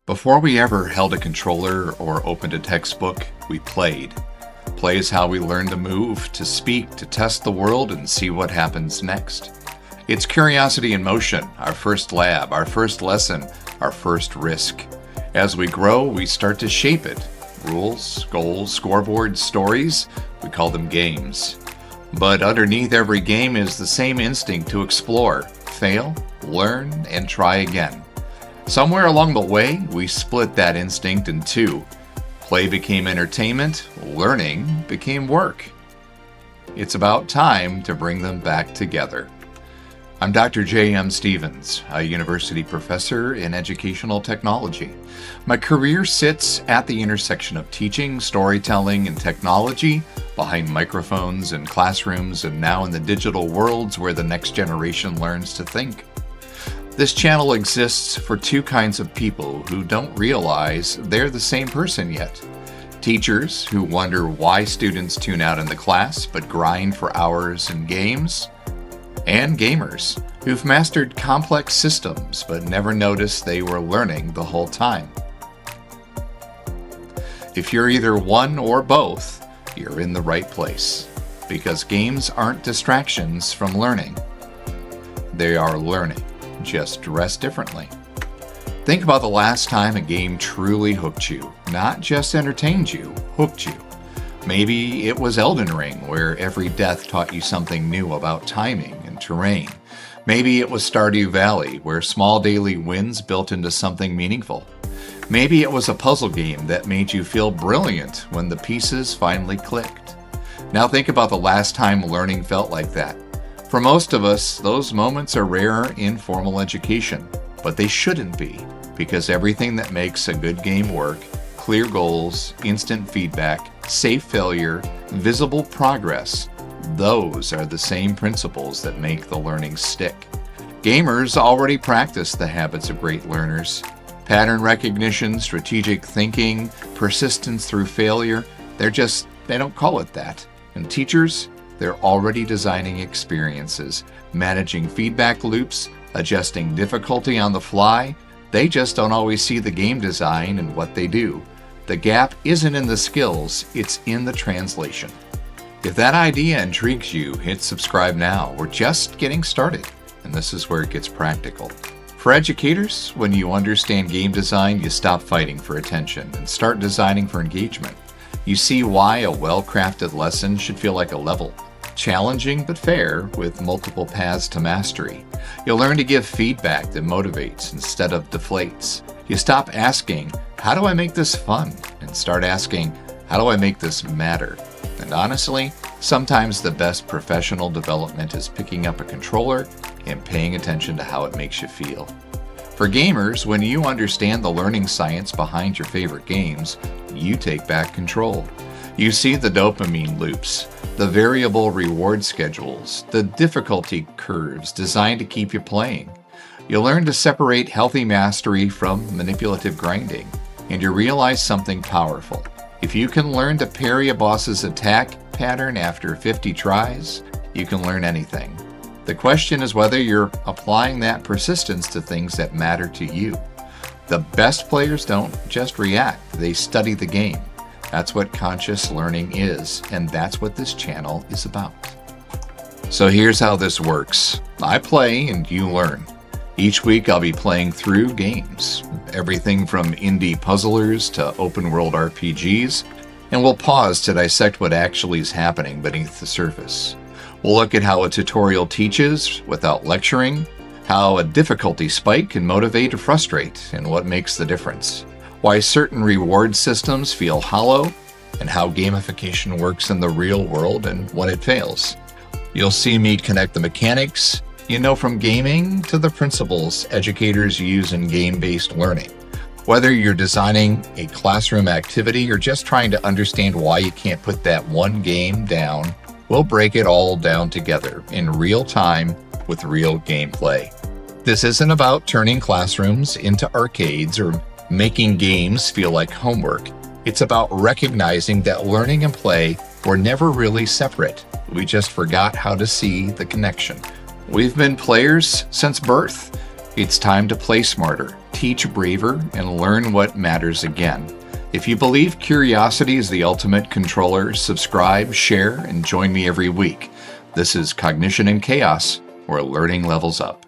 Before we ever held a controller or opened a textbook, we played. Play is how we learn to move, to speak, to test the world and see what happens next. It's curiosity in motion, our first lab, our first lesson, our first risk. As we grow, we start to shape it. Rules, goals, scoreboards, stories, we call them games. But underneath every game is the same instinct to explore, fail, learn, and try again. Somewhere along the way, we split that instinct in two. Play became entertainment, learning became work. It's about time to bring them back together. I'm Dr. J.M. Stevens, a university professor in educational technology. My career sits at the intersection of teaching, storytelling, and technology, behind microphones in classrooms and now in the digital worlds where the next generation learns to think. This channel exists for two kinds of people who don't realize they're the same person yet. Teachers who wonder why students tune out in the class but grind for hours in games. And gamers who've mastered complex systems but never noticed they were learning the whole time. If you're either one or both, you're in the right place, because games aren't distractions from learning. They are learning, just dressed differently. Think about the last time a game truly hooked you, not just entertained you, hooked you. Maybe it was Elden Ring, where every death taught you something new about timing and terrain. Maybe it was Stardew Valley, where small daily wins built into something meaningful. Maybe it was a puzzle game that made you feel brilliant when the pieces finally clicked. Now think about the last time learning felt like that. For most of us, those moments are rare in formal education, but they shouldn't be, because everything that makes a good game work, clear goals, instant feedback, safe failure, visible progress, those are the same principles that make the learning stick. Gamers already practice the habits of great learners. Pattern recognition, strategic thinking, persistence through failure, they don't call it that. And teachers, they're already designing experiences, managing feedback loops, adjusting difficulty on the fly. They just don't always see the game design and what they do. The gap isn't in the skills, it's in the translation. If that idea intrigues you, hit subscribe now. We're just getting started, and this is where it gets practical. For educators, when you understand game design, you stop fighting for attention and start designing for engagement. You see why a well-crafted lesson should feel like a level. Challenging but fair, with multiple paths to mastery. You'll learn to give feedback that motivates instead of deflates. You stop asking, how do I make this fun? And start asking, how do I make this matter? And honestly, sometimes the best professional development is picking up a controller and paying attention to how it makes you feel. For gamers, when you understand the learning science behind your favorite games, you take back control. You see the dopamine loops, the variable reward schedules, the difficulty curves designed to keep you playing. You learn to separate healthy mastery from manipulative grinding, and you realize something powerful. If you can learn to parry a boss's attack pattern after 50 tries, you can learn anything. The question is whether you're applying that persistence to things that matter to you. The best players don't just react, they study the game. That's what conscious learning is, and that's what this channel is about. So here's how this works. I play and you learn. Each week I'll be playing through games, everything from indie puzzlers to open world RPGs, and we'll pause to dissect what actually is happening beneath the surface. We'll look at how a tutorial teaches without lecturing, how a difficulty spike can motivate or frustrate, and what makes the difference, why certain reward systems feel hollow, and how gamification works in the real world and when it fails. You'll see me connect the mechanics, from gaming to the principles educators use in game-based learning. Whether you're designing a classroom activity or just trying to understand why you can't put that one game down, we'll break it all down together in real time with real gameplay. This isn't about turning classrooms into arcades or making games feel like homework. It's about recognizing that learning and play were never really separate. We just forgot how to see the connection. We've been players since birth. It's time to play smarter, teach braver, and learn what matters again. If you believe curiosity is the ultimate controller, subscribe, share, and join me every week. This is Cognition and Chaos, where learning levels up.